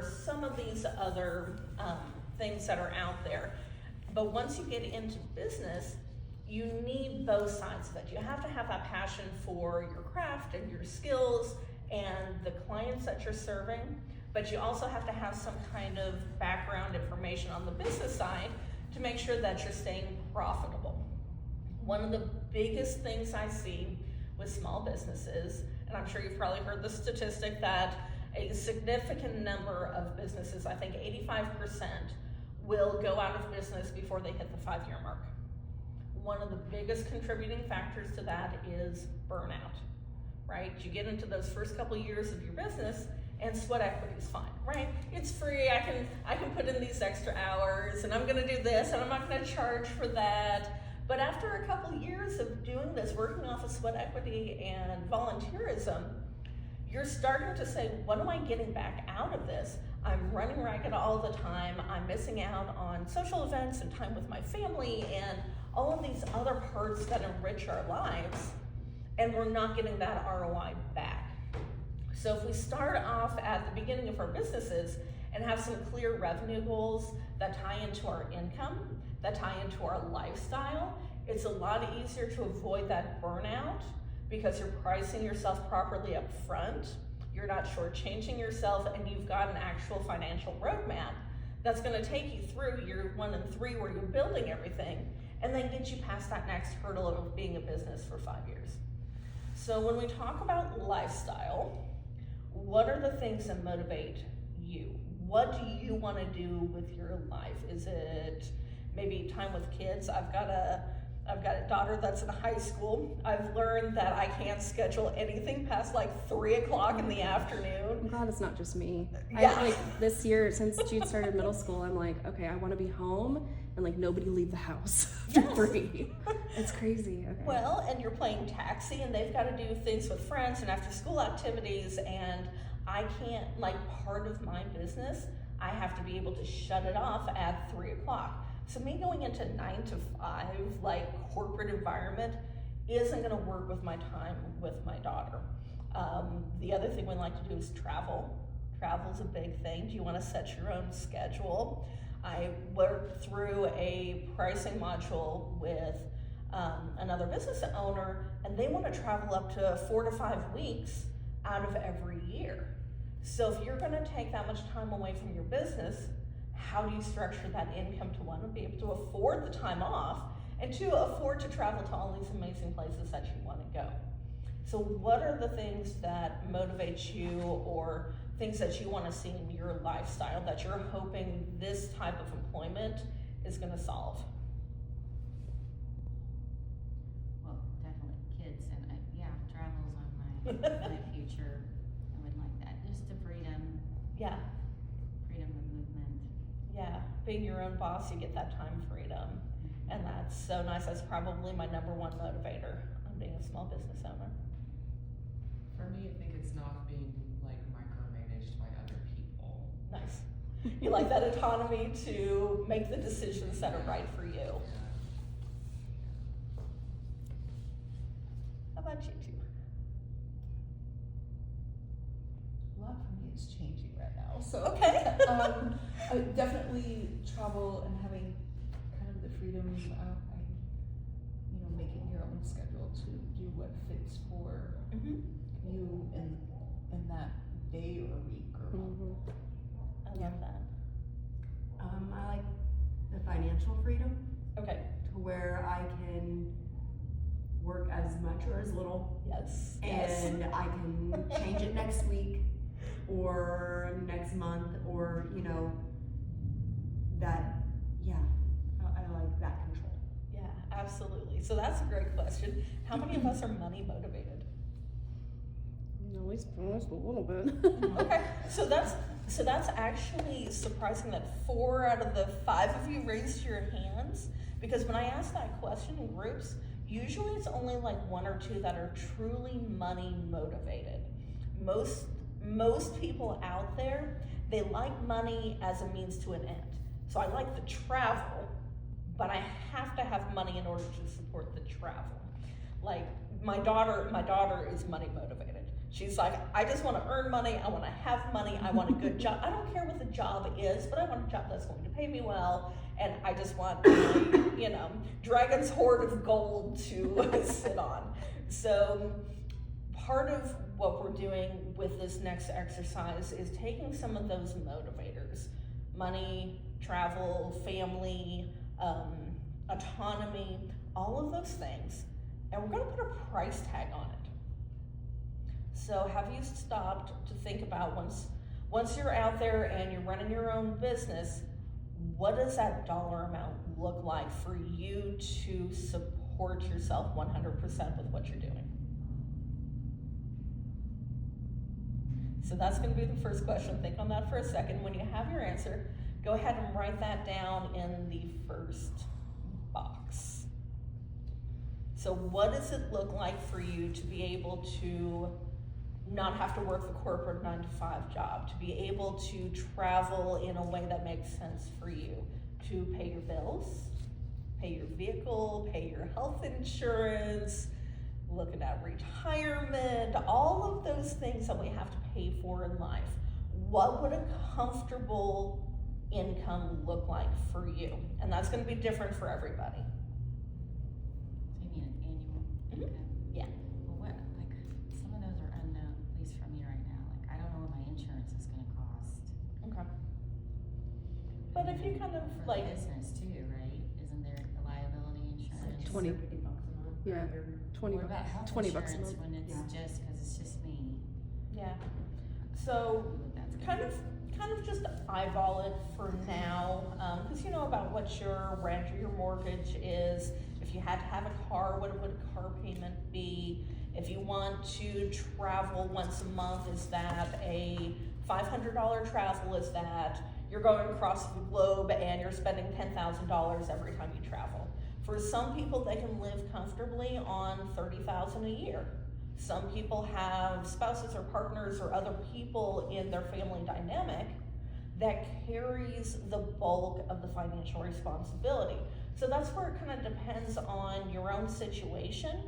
some of these other things that are out there. But once you get into business, you need both sides of it. You have to have that passion for your craft and your skills and the clients that you're serving, but you also have to have some kind of background information on the business side to make sure that you're staying profitable. One of the biggest things I see with small businesses, and I'm sure you've probably heard the statistic that a significant number of businesses, I think 85%, will go out of business before they hit the 5-year mark. One of the biggest contributing factors to that is burnout, right? You get into those first couple of years of your business and sweat equity is fine, right? It's free, I can put in these extra hours and I'm gonna do this and I'm not gonna charge for that. But after a couple of years of doing this, working off of sweat equity and volunteerism, you're starting to say, what am I getting back out of this? I'm running ragged all the time. I'm missing out on social events and time with my family and all of these other parts that enrich our lives, and we're not getting that ROI back. So if we start off at the beginning of our businesses and have some clear revenue goals that tie into our income, that tie into our lifestyle, it's a lot easier to avoid that burnout because you're pricing yourself properly up front, you're not shortchanging yourself, and you've got an actual financial roadmap that's gonna take you through year 1 and 3 where you're building everything, and then get you past that next hurdle of being a business for 5 years. So when we talk about lifestyle, what are the things that motivate you? What do you wanna do with your life? Is it maybe time with kids? I've got a daughter that's in high school. I've learned that I can't schedule anything past like 3 o'clock in the afternoon. I'm glad it's not just me. Yeah. Like this year, since Jude started middle school, I'm like, okay, I want to be home and like nobody leave the house after 3. It's crazy. Okay. Well, and you're playing taxi and they've got to do things with friends and after school activities, and I can't, like, part of my business, I have to be able to shut it off at 3 o'clock. So me going into 9 to 5, like corporate environment, isn't gonna work with my time with my daughter. The other thing we like to do is travel. Travel's a big thing. Do you wanna set your own schedule? I worked through a pricing module with another business owner, and they wanna travel up to 4 to 5 weeks out of every year. So if you're gonna take that much time away from your business, how do you structure that income to, one, be able to afford the time off, and 2, afford to travel to all these amazing places that you want to go? So what are the things that motivate you, or things that you want to see in your lifestyle that you're hoping this type of employment is going to solve? Well, definitely kids, and travel's on my future. I would like that. Just the freedom. Yeah. Freedom of movement. Yeah, being your own boss, you get that time freedom. And that's so nice. That's probably my number 1 motivator on being a small business owner. For me, I think it's not being like micromanaged by other people. Nice. You like that autonomy to make the decisions that are right for you. How about you two? A lot for me is changing right now. So Okay. definitely travel and having kind of the freedom, making your own schedule to do what fits for you in that day or week or month. I love that. I like the financial freedom Okay. to where I can work as much or as little, Yes. and I can change it next week or next month, or that, I like that control. Yeah, absolutely. So that's a great question. How many of us are money motivated? At least a little bit. Okay, so that's actually surprising that 4 out of the 5 of you raised your hands, because when I ask that question in groups, usually it's only like 1 or 2 that are truly money motivated. Most people out there, they like money as a means to an end. So I like the travel, but I have to have money in order to support the travel. Like my daughter is money motivated. She's like, I just want to earn money, I want to have money, I want a good job. I don't care what the job is, but I want a job that's going to pay me well, and I just want my, dragon's hoard of gold to sit on. So part of what we're doing with this next exercise is taking some of those motivators, money, travel, family, autonomy, all of those things, and we're going to put a price tag on it. So have you stopped to think about once you're out there and you're running your own business, what does that dollar amount look like for you to support yourself 100% with what you're doing? So that's going to be the first question. Think on that for a second. When you have your answer, go ahead and write that down in the first box. So what does it look like for you to be able to not have to work the corporate 9-to-5 job, to be able to travel in a way that makes sense for you, to pay your bills, pay your vehicle, pay your health insurance, looking at retirement, all of those things that we have to pay for in life. What would a comfortable income look like for you? And that's going to be different for everybody. So you mean an annual income? Yeah. Well, what, like, some of those are unknown, at least for me right now. Like, I don't know what my insurance is gonna cost. Okay. But if you kind of For like, the business too, right? Isn't there a liability insurance? 20. $50 a month. Yeah. Or 20 What about health 20 bucks a insurance month. when it's Yeah. just, cause it's just me? yeah. So That's kind of just eyeball it for now, because you know about what your rent or your mortgage is. If you had to have a car, what would a car payment be? If you want to travel once a month, is that a $500 travel? Is that you're going across the globe and you're spending $10,000 every time you travel? For some people, they can live comfortably on $30,000 a year. Some people have spouses or partners or other people in their family dynamic that carries the bulk of the financial responsibility. So that's where it kind of depends on your own situation,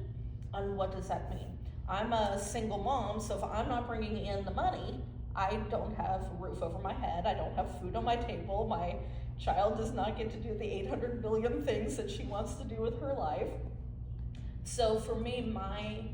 on what does that mean. I'm a single mom, so if I'm not bringing in the money, I don't have a roof over my head, I don't have food on my table, my child does not get to do the 800 billion things that she wants to do with her life. So for me, my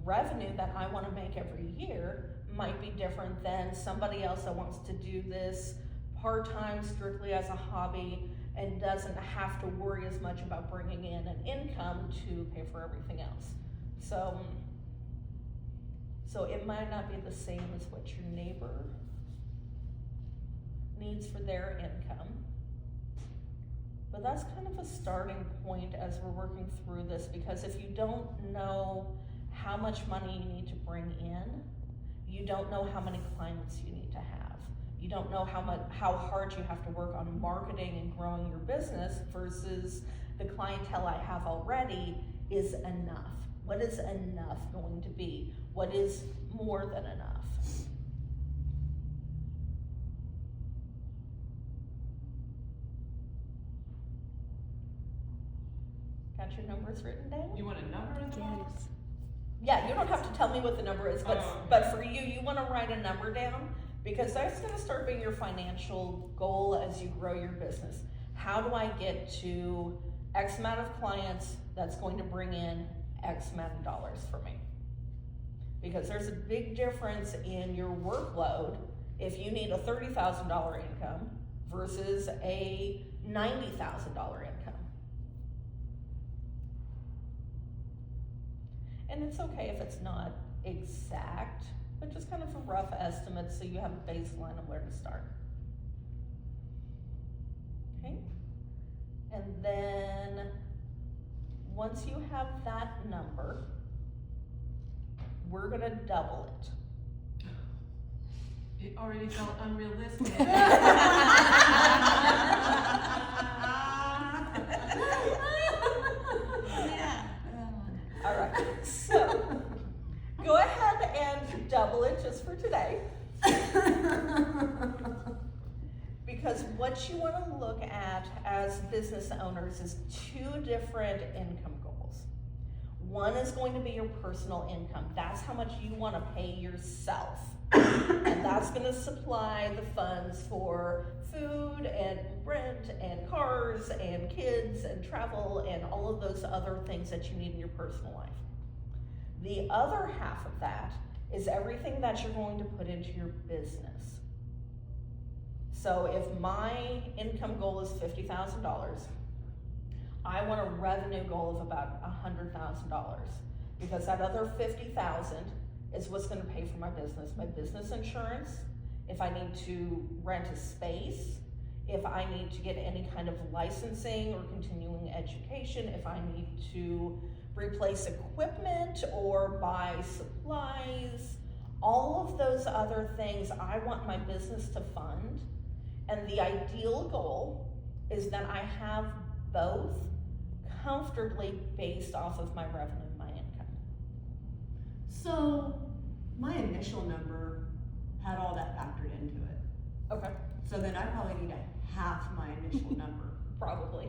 revenue that I want to make every year might be different than somebody else that wants to do this part-time strictly as a hobby and doesn't have to worry as much about bringing in an income to pay for everything else. So it might not be the same as what your neighbor needs for their income. But that's kind of a starting point as we're working through this, because if you don't know how much money you need to bring in, you don't know how many clients you need to have. You don't know how hard you have to work on marketing and growing your business versus the clientele I have already is enough. What is enough going to be? What is more than enough? Got your numbers written down? You want a number in the box? Yes. Yeah, you don't have to tell me what the number is, but Oh. but for you, you want to write a number down, because that's going to start being your financial goal as you grow your business. How do I get to X amount of clients that's going to bring in X amount of dollars for me? Because there's a big difference in your workload if you need a $30,000 income versus a $90,000 income. And it's okay if it's not exact, but just kind of a rough estimate so you have a baseline of where to start. Okay? And then once you have that number, we're gonna double it. It already felt unrealistic. All right, so go ahead and double it just for today. Because what you want to look at as business owners is two different income goals. One is going to be your personal income. That's how much you want to pay yourself. And that's going to supply the funds for food and rent and cars and kids and travel and all of those other things that you need in your personal life. The other half of that is everything that you're going to put into your business. So if my income goal is $50,000, I want a revenue goal of about $100,000, because that other $50,000 is what's going to pay for my business insurance, if I need to rent a space, if I need to get any kind of licensing or continuing education, if I need to replace equipment or buy supplies, all of those other things I want my business to fund. And the ideal goal is that I have both comfortably based off of my revenue and my income. So my initial number had all that factored into it. Okay. So then I probably need a half my initial number. Probably.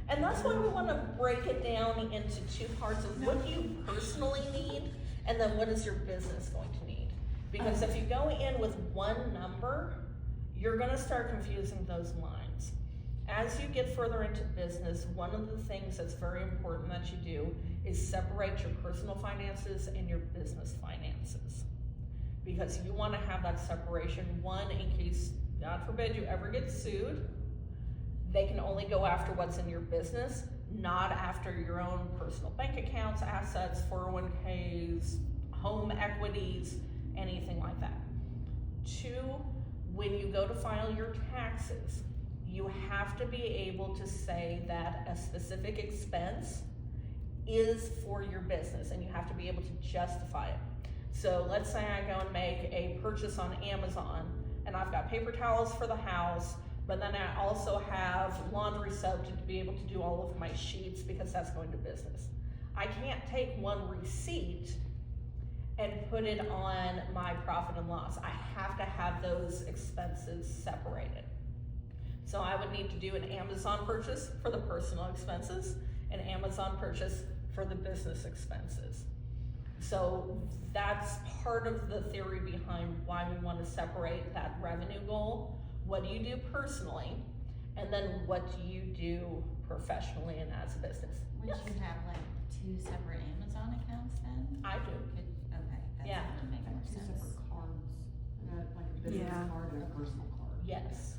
And that's why we want to break it down into two parts of what do you personally need, and then what is your business going to need. Because if you go in with one number, you're going to start confusing those lines. As you get further into business, one of the things that's very important that you do is separate your personal finances and your business finances. Because you want to have that separation, one, in case, God forbid, you ever get sued. They can only go after what's in your business, not after your own personal bank accounts, assets, 401ks, home equities, anything like that. Two, when you go to file your taxes, you have to be able to say that a specific expense is for your business, and you have to be able to justify it. So let's say I go and make a purchase on Amazon, and I've got paper towels for the house, but then I also have laundry soap to be able to do all of my sheets, because that's going to business. I can't take one receipt and put it on my profit and loss. I have to have those expenses separated. So I would need to do an Amazon purchase for the personal expenses, an Amazon purchase for the business expenses. So that's part of the theory behind why we want to separate that revenue goal. What do you do personally? And then what do you do professionally and as a business? Would Yes. you have like two separate Amazon accounts then? I do. Okay, that Yeah. would make more Two sense. separate cards, like a business Yeah. card and a personal card. Yes.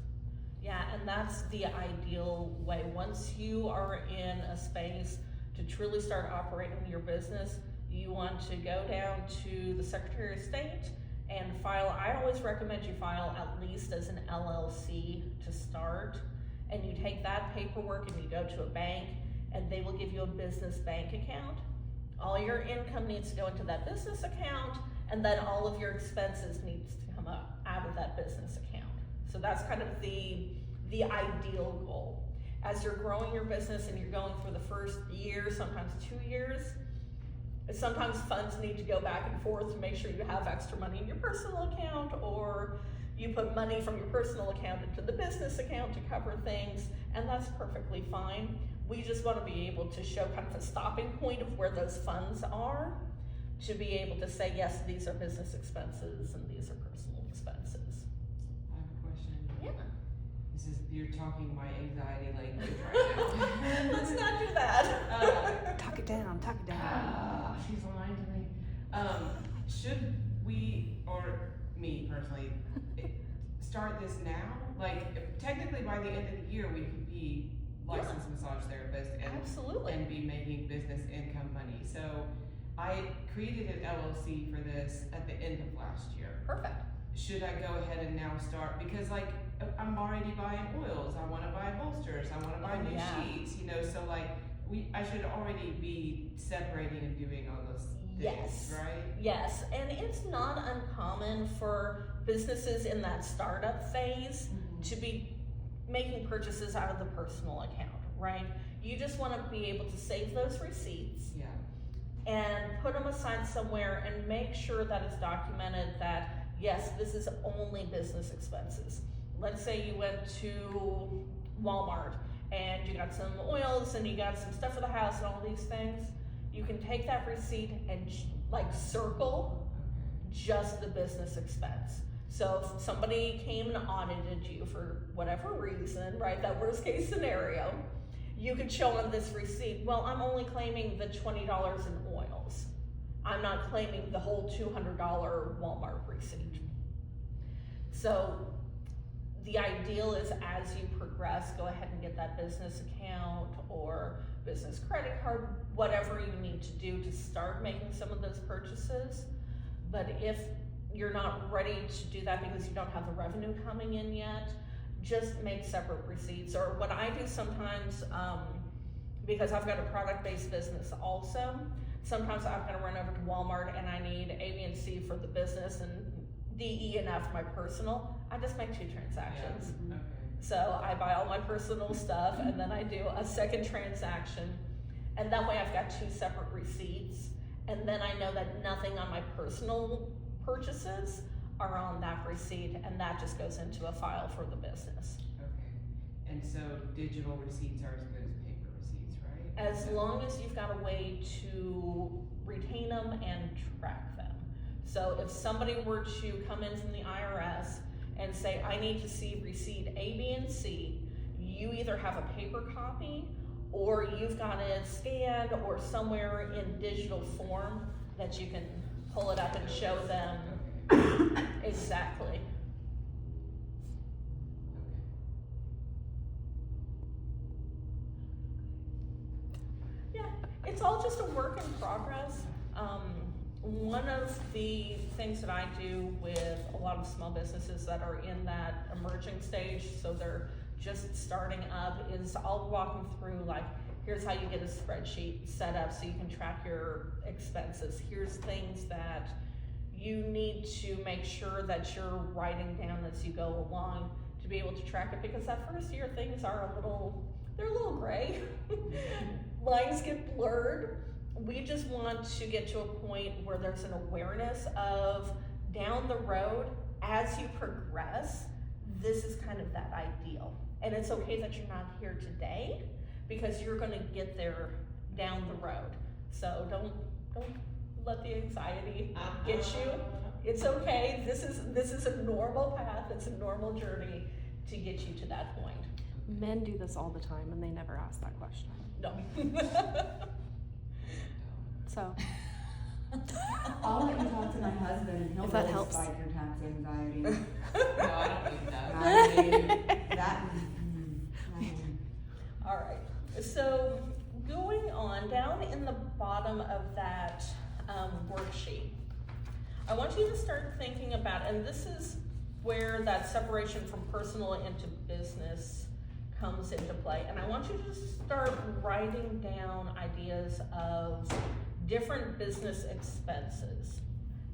Yeah, and that's the ideal way. Once you are in a space to truly start operating your business, you want to go down to the Secretary of State and file. I always recommend you file at least as an LLC to start. And you take that paperwork and you go to a bank, and they will give you a business bank account. All your income needs to go into that business account, and then all of your expenses needs to come up out of that business account. So that's kind of the ideal goal. As you're growing your business and you're going through the first year, sometimes 2 years, sometimes funds need to go back and forth to make sure you have extra money in your personal account, or you put money from your personal account into the business account to cover things, and that's perfectly fine. We just want to be able to show kind of a stopping point of where those funds are, to be able to say, yes, these are business expenses and these are personal expenses. I have a question. Yeah. This is, you're talking my anxiety language right now. Let's not do that. Talk it down, talk it down. She's lying to me. Should we, or me personally, start this now? Like, technically by the end of the year, we could be licensed massage therapists Absolutely. and be making business income money. So I created an LLC for this at the end of last year. Perfect. Should I go ahead and now start? Because like, I'm already buying oils, I wanna buy bolsters, I wanna buy Oh, new yeah. sheets, you know, so like, I should already be separating and doing all those things, Yes. right? Yes, and it's not uncommon for businesses in that startup phase to be making purchases out of the personal account, right? You just want to be able to save those receipts Yeah, and put them aside somewhere and make sure that it's documented that, yes, this is only business expenses. Let's say you went to Walmart and you got some oils and you got some stuff for the house and all these things. you can take that receipt and like circle just the business expense. So if somebody came and audited you for whatever reason, right, that worst case scenario, you could show on this receipt, well, I'm only claiming the $20 in oils. I'm not claiming the whole $200 Walmart receipt. So the ideal is as you progress, go ahead and get that business account or business credit card, whatever you need to do to start making some of those purchases. But if you're not ready to do that because you don't have the revenue coming in yet, just make separate receipts. Or what I do sometimes, because I've got a product-based business also, sometimes I'm gonna run over to Walmart and I need A, B, and C for the business and D, E, and F, my personal. I just make 2 transactions. Yeah, okay. So I buy all my personal stuff and then I do a second transaction. And that way I've got 2 separate receipts. And then I know that nothing on my personal purchases are on that receipt, and that just goes into a file for the business. Okay, and so digital receipts are as good as paper receipts, right? As long as you've got a way to retain them and track them. So if somebody were to come in from the IRS and say, I need to see receipt A, B, and C, you either have a paper copy or you've got it scanned or somewhere in digital form that you can pull it up and show them exactly. Yeah, it's all just a work in progress. One of the things that I do with a lot of small businesses that are in that emerging stage, so they're just starting up, is I'll walk them through, like, here's how you get a spreadsheet set up so you can track your expenses. Here's things that you need to make sure that you're writing down as you go along to be able to track it, because that first year things are they're a little gray. Lines get blurred. We just want to get to a point where there's an awareness of down the road, as you progress, this is kind of that ideal. And it's okay that you're not here today, because you're gonna get there down the road. So don't let the anxiety get you. It's okay. This is a normal path. It's a normal journey to get you to that point. Men do this all the time and they never ask that question. No. So, I'll let you talk to my husband and he'll If that really helps. spike your tax anxiety. No, I don't think that. I mean, that, All right. So going on down in the bottom of that worksheet, I want you to start thinking about, and this is where that separation from personal into business comes into play. And I want you to start writing down ideas of different business expenses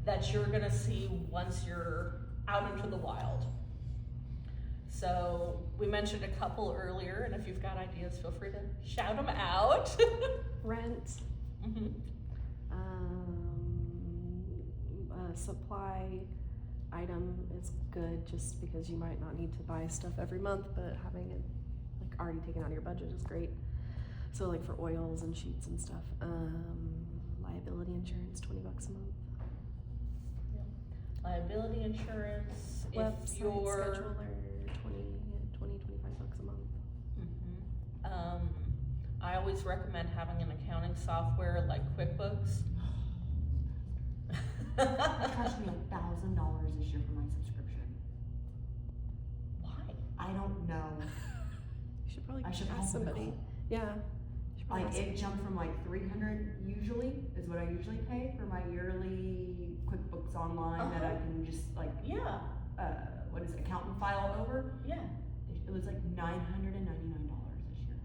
that you're gonna see once you're out into the wild. So we mentioned a couple earlier, and if you've got ideas, feel free to shout them out. rent, Mm-hmm. a supply item is good just because you might not need to buy stuff every month, but having it like already taken out of your budget is great. So like for oils and sheets and stuff. Liability insurance, $20 a month. Liability insurance, Website if you're, scheduler, 25 $25 a month. Mhm. I always recommend having an accounting software like QuickBooks. it cost me $1,000 this year for my subscription. Why? I don't know. You should probably I should ask probably somebody. call. Yeah. You should probably Like ask it jumped from like $300 usually is what I usually pay for my yearly QuickBooks Online that I can just like Yeah, what is it, accountant file over. yeah. It was like $999 this year.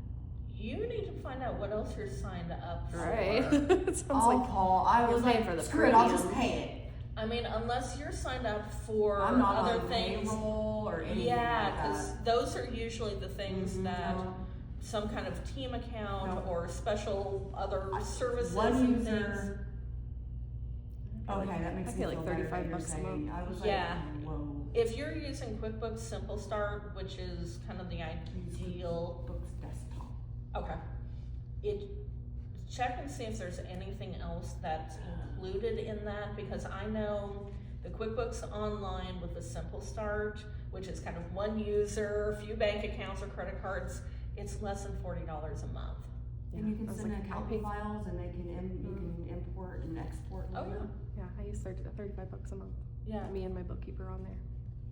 You need to find out what else you're signed up for. Right. It sounds I'll like call. I you're was paying like, for the screw it, I'll premium. just pay it. I mean, unless you're signed up for I'm not other on things. payroll or anything Yeah, like because that. those are usually the things Mhm, that no. some kind of team account No. or special other services One and things. user. Okay, that makes I me feel like feel better that $35 you're a saying. month. I was like, Yeah. whoa. If you're using QuickBooks Simple Start, which is kind of the ideal, Books desktop. okay. It check and see if there's anything else that's included in that, because I know the QuickBooks Online with the Simple Start, which is kind of one user, few bank accounts or credit cards, it's less than $40 a month. And you I can was send like, I pay- account files and they can, you can import and export Oh, them. Yeah, I use $35 a month. Yeah, Me and my bookkeeper on there.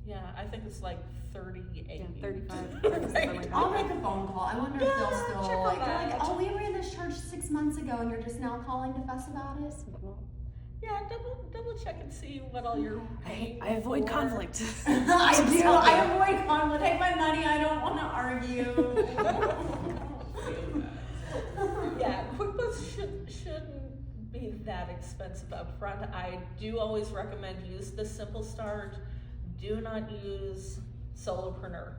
yeah, I think it's like 38. Yeah, 35, something like that. I'll make a phone call. I wonder if Yeah, they'll check still on like, they're that. like, oh, we ran this charge 6 months ago and you're just now calling to fuss about it. Well, Yeah, double check and see what all you're paying I avoid for. conflict. I Just do. help I you. avoid conflict. Take my money. I don't want to argue. Yeah, QuickBooks shouldn't be that expensive up front. I do always recommend use the Simple Start. Do not use Solopreneur.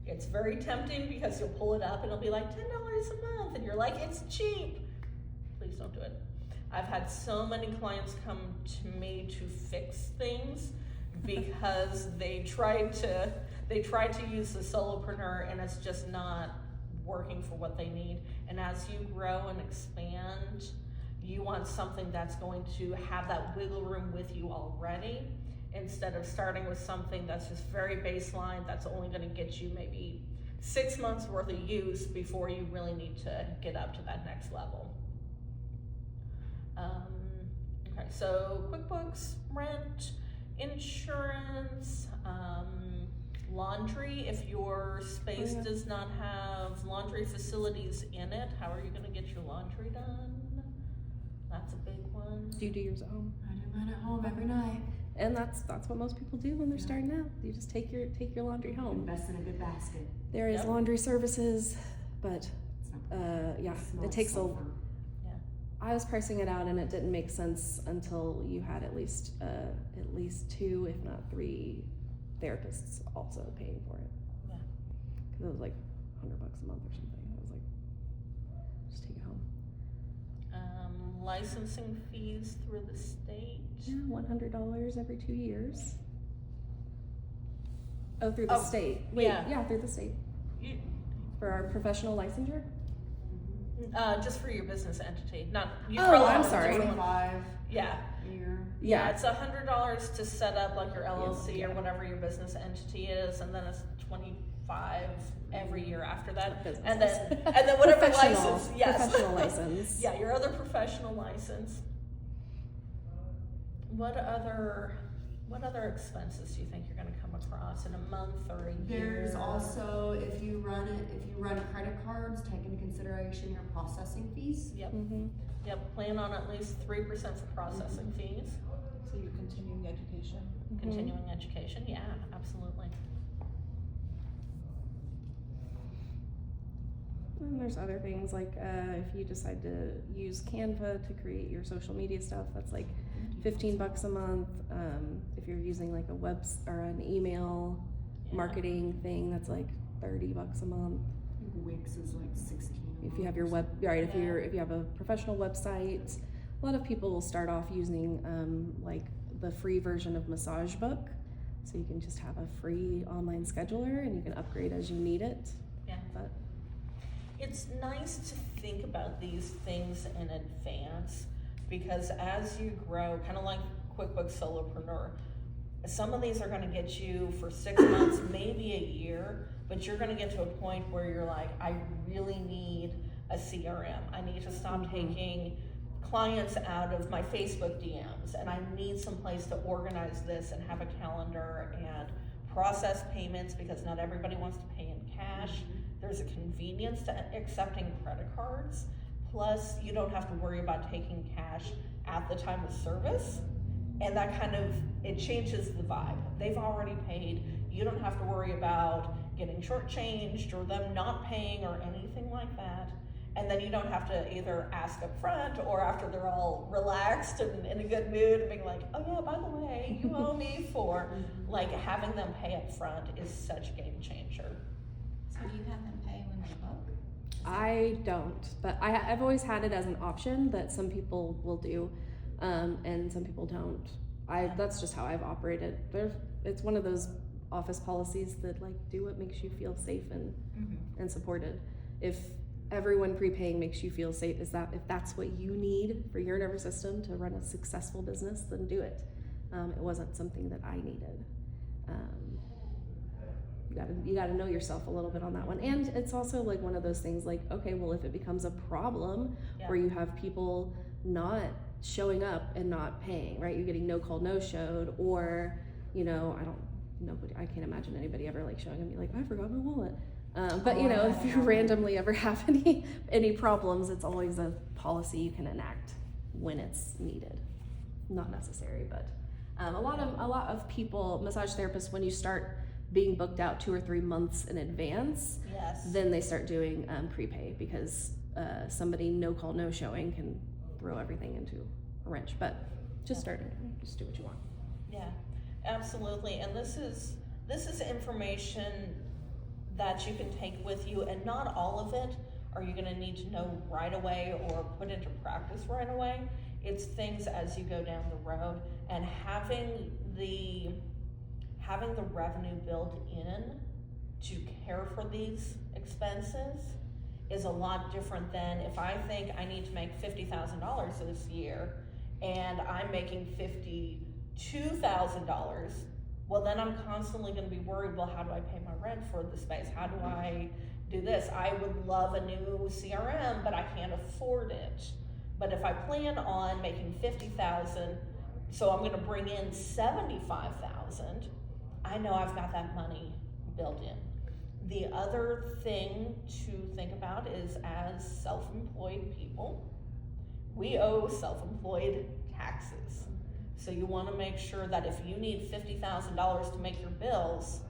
It's very tempting because you'll pull it up and it'll be like $10 a month and you're like, it's cheap. Please don't do it. I've had so many clients come to me to fix things because they tried to use the Solopreneur and it's just not working for what they need. And as you grow and expand, you want something that's going to have that wiggle room with you already, instead of starting with something that's just very baseline, that's only gonna get you maybe 6 months worth of use before you really need to get up to that next level. Okay, so QuickBooks, rent, insurance, laundry. If your space Yeah. does not have laundry facilities in it, how are you gonna get your laundry done? That's a big one. Do you do yours at home? I do mine at home every night. And that's what most people do when they're Yeah. starting out. You just take your laundry home. Invest in a good basket. There is Yep. laundry services, but It's not yeah, smell it takes a. sulfur. I was pricing it out and it didn't make sense until you had at least 2, if not 3 therapists also paying for it. Yeah. Cause it was like $100 a month or something. I was like, just take it home. Licensing fees through the state. Yeah, $100 every 2 years. Oh, through the Oh, state. Wait, yeah. yeah, through the state. You, For our professional licensure? just for your business entity, not. You Oh, probably I'm have a sorry. different one. 25 Yeah, a year. yeah, it's $100 to set up like your LLC Yeah. or whatever your business entity is, and then it's 25 every year after that. Business And then whatever Professional- license, yes. Professional license. Yeah, your other professional license. What other expenses do you think you're gonna come across in a month or a year? There's also, if you run credit cards, take into consideration your processing fees. Yep, Mm-hmm. yep, plan on at least 3% for processing fees. So you're continuing education. Continuing education, yeah, absolutely. And there's other things like if you decide to use Canva to create your social media stuff, that's like $15 a month. If you're using like a or an email Yeah. marketing thing, that's like $30 a month. I think Wix is like 16. If you have your if Yeah. if you have a professional website, a lot of people will start off using like the free version of Massage Book, so you can just have a free online scheduler and you can upgrade as you need it. Yeah. But It's nice to think about these things in advance, because as you grow, kind of like QuickBooks Solopreneur, some of these are gonna get you for 6 months, maybe a year, but you're gonna get to a point where you're like, I really need a CRM. I need to stop taking clients out of my Facebook DMs, and I need some place to organize this and have a calendar and process payments, because not everybody wants to pay in cash. There's a convenience to accepting credit cards. Plus, you don't have to worry about taking cash at the time of service. And that it changes the vibe. They've already paid. You don't have to worry about getting shortchanged or them not paying or anything like that. And then you don't have to either ask up front or after they're all relaxed and in a good mood and being like, oh yeah, by the way, you owe me for, like, having them pay up front is such a game changer. So do you have them pay when they book? I don't, but I've always had it as an option that some people will do, and some people don't. That's just how I've operated. It's one of those office policies that like do what makes you feel safe and supported. If everyone prepaying makes you feel safe, is that if that's what you need for your nervous system to run a successful business, then do it. It wasn't something that I needed. You gotta know yourself a little bit on that one. And it's also like one of those things like, okay, well, if it becomes a problem Yeah. where you have people not showing up and not paying, right? You're getting no call, no showed, or, you know, I can't imagine anybody ever like showing up and be like, I forgot my wallet. But you know, if you randomly ever have any problems, it's always a policy you can enact when it's needed. Not necessary, but a lot of people, massage therapists, when you start being booked out 2 or 3 months in advance, Yes. then they start doing prepay, because somebody no call, no showing can throw everything into a wrench. But just starting, just do what you want. Yeah, absolutely. And this is information that you can take with you, and not all of it are you gonna need to know right away or put into practice right away. It's things as you go down the road, and having the revenue built in to care for these expenses is a lot different than if I think I need to make $50,000 this year and I'm making $52,000. Well, then I'm constantly going to be worried, well, how do I pay my rent for the space? How do I do this? I would love a new CRM, but I can't afford it. But if I plan on making $50,000, so I'm going to bring in $75,000, I know I've got that money built in. The other thing to think about is, as self-employed people, we owe self-employed taxes. So you want to make sure that if you need $50,000 to make your bills,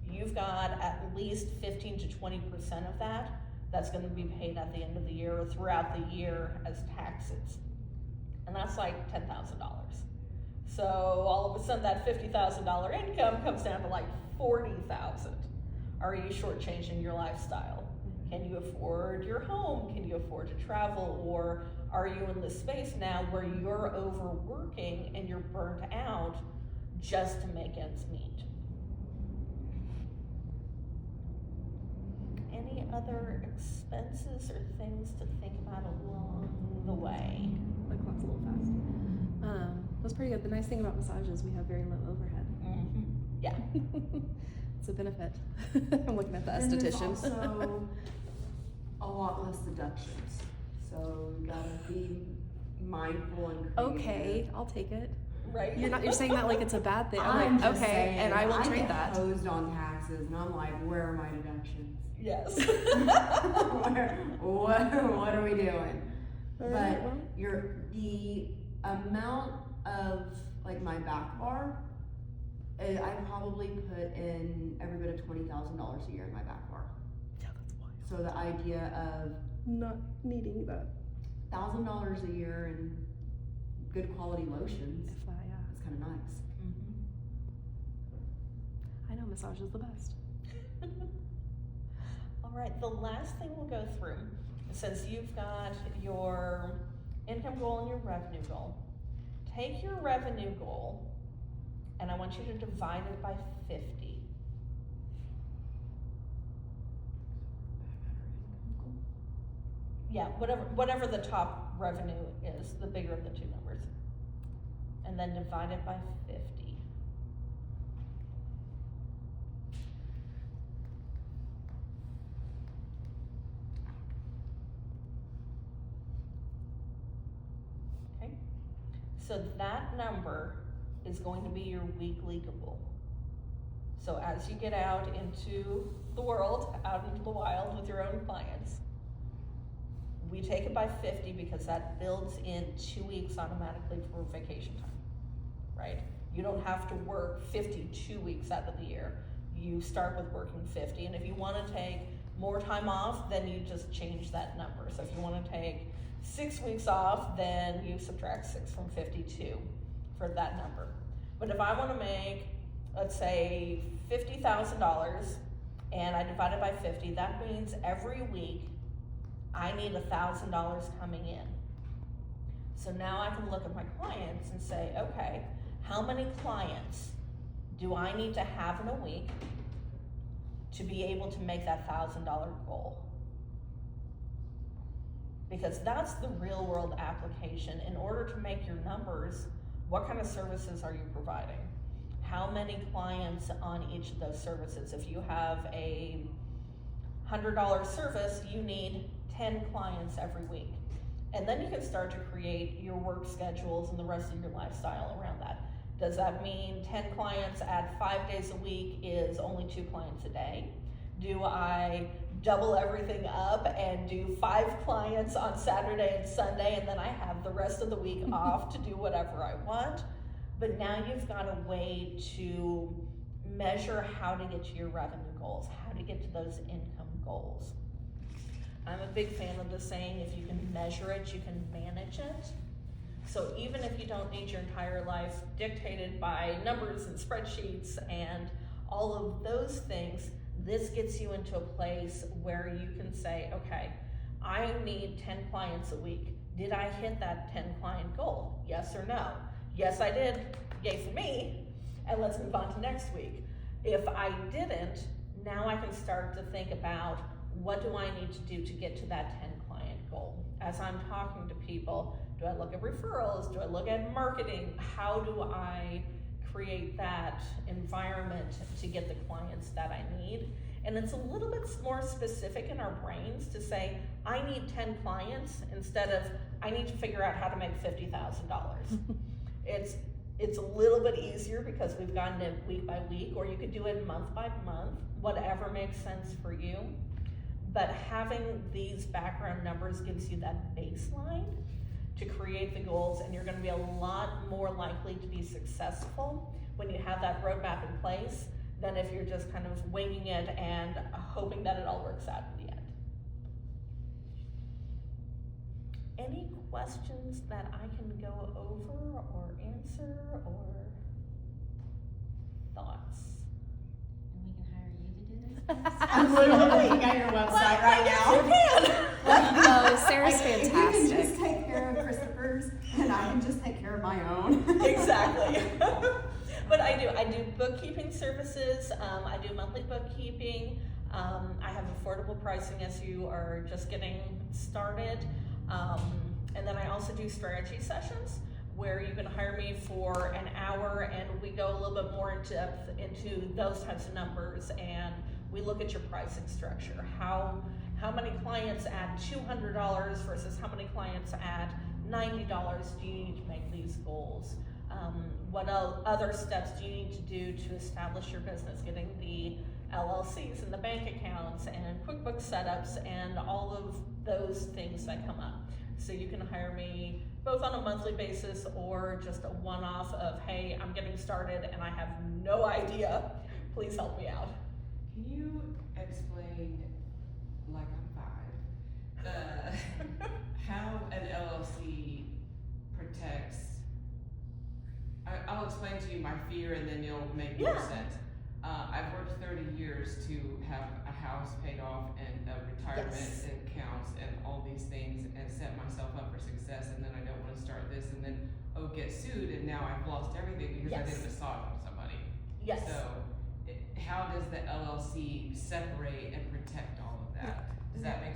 you've got at least 15 to 20% of that that's going to be paid at the end of the year or throughout the year as taxes. And that's like $10,000. So all of a sudden that $50,000 income comes down to like $40,000. Are you shortchanging your lifestyle? Can you afford your home? Can you afford to travel? Or are you in this space now where you're overworking and you're burnt out just to make ends meet? Any other expenses or things to think about along the way? The clock's a little fast. That's pretty good. The nice thing about massage is we have very low overhead. Mm-hmm. Yeah. It's a benefit. I'm looking at the And there's esthetician. also a lot less deductions, so you gotta be mindful and creative. Okay, I'll take it. Right? You're saying that like it's a bad thing. I'm I'm like, just okay, saying, and I will I trade get that. posed on taxes, and I'm like, where are my deductions? Yes. what are we doing? Alright, But well, the amount of like my back bar, I probably put in every bit of $20,000 a year in my back bar. yeah, that's wild. So the idea of Not needing that. $1,000 a year and good quality lotions If I, is kind of nice. Mm-hmm. I know massage is the best. All right, the last thing we'll go through, since you've got your income goal and your revenue goal, take your revenue goal and I want you to divide it by 50. Yeah, whatever the top revenue is, the bigger of the two numbers. And then divide it by 50. Okay, so that number is going to be your weekly goal. So as you get out into the world, out into the wild with your own clients, we take it by 50 because that builds in 2 weeks automatically for vacation time, right? You don't have to work 52 weeks out of the year. You start with working 50, and if you want to take more time off, then you just change that number. So if you want to take 6 weeks off, then you subtract 6 from 52 for that number. But if I want to make, let's say, $50,000 and I divide it by 50, that means every week I need $1,000 coming in. So now I can look at my clients and say, okay, how many clients do I need to have in a week to be able to make that $1,000 goal? because that's the real world application. In order to make your numbers, what kind of services are you providing? How many clients on each of those services? If you have a $100 service, you need 10 clients every week. And then you can start to create your work schedules and the rest of your lifestyle around that. Does that mean 10 clients at 5 days a week is only 2 clients a day? Do I double everything up and do 5 clients on Saturday and Sunday, and then I have the rest of the week off to do whatever I want? But now you've got a way to measure how to get to your revenue goals, how to get to those income goals. I'm a big fan of the saying, if you can measure it, you can manage it. So even if you don't need your entire life dictated by numbers and spreadsheets and all of those things, this gets you into a place where you can say, okay, I need 10 clients a week. Did I hit that 10 client goal? Yes or no? Yes, I did. Yay for me. And let's move on to next week. If I didn't, now I can start to think about, what do I need to do to get to that 10 client goal? As I'm talking to people, do I look at referrals? Do I look at marketing? How do I create that environment to get the clients that I need? And it's a little bit more specific in our brains to say, I need 10 clients instead of, I need to figure out how to make $50,000. It's a little bit easier because we've gotten it week by week, or you could do it month by month, whatever makes sense for you. But having these background numbers gives you that baseline to create the goals, and you're gonna be a lot more likely to be successful when you have that roadmap in place than if you're just kind of winging it and hoping that it all works out in the end. Any questions that I can go over or answer or thoughts? And we can hire you to do this? I'm literally looking at your website right now. Oh, Sarah's If you fantastic. can just take care of Christopher's, and I can just take care of my own. Exactly. But I do bookkeeping services. I do monthly bookkeeping. I have affordable pricing as you are just getting started. And then I also do strategy sessions where you can hire me for an hour and we go a little bit more in depth into those types of numbers, and we look at your pricing structure. How many clients at $200 versus how many clients at $90 do you need to make these goals? What other steps do you need to do to establish your business? Getting the LLCs and the bank accounts and QuickBooks setups and all of those things that come up. So you can hire me both on a monthly basis or just a one-off of, hey, I'm getting started and I have no idea. Please help me out. Can you explain, like I'm 5, how an LLC protects? I'll explain to you my fear and then you'll make more Yeah. sense. I've worked 30 years to have a house paid off and a retirement Yes. and accounts and all these things and set myself up for success, and then I don't want to start this and then get sued and now I've lost everything because I did a Yes. massage on somebody. Yes. So how does the LLC separate and protect all of that? Does that make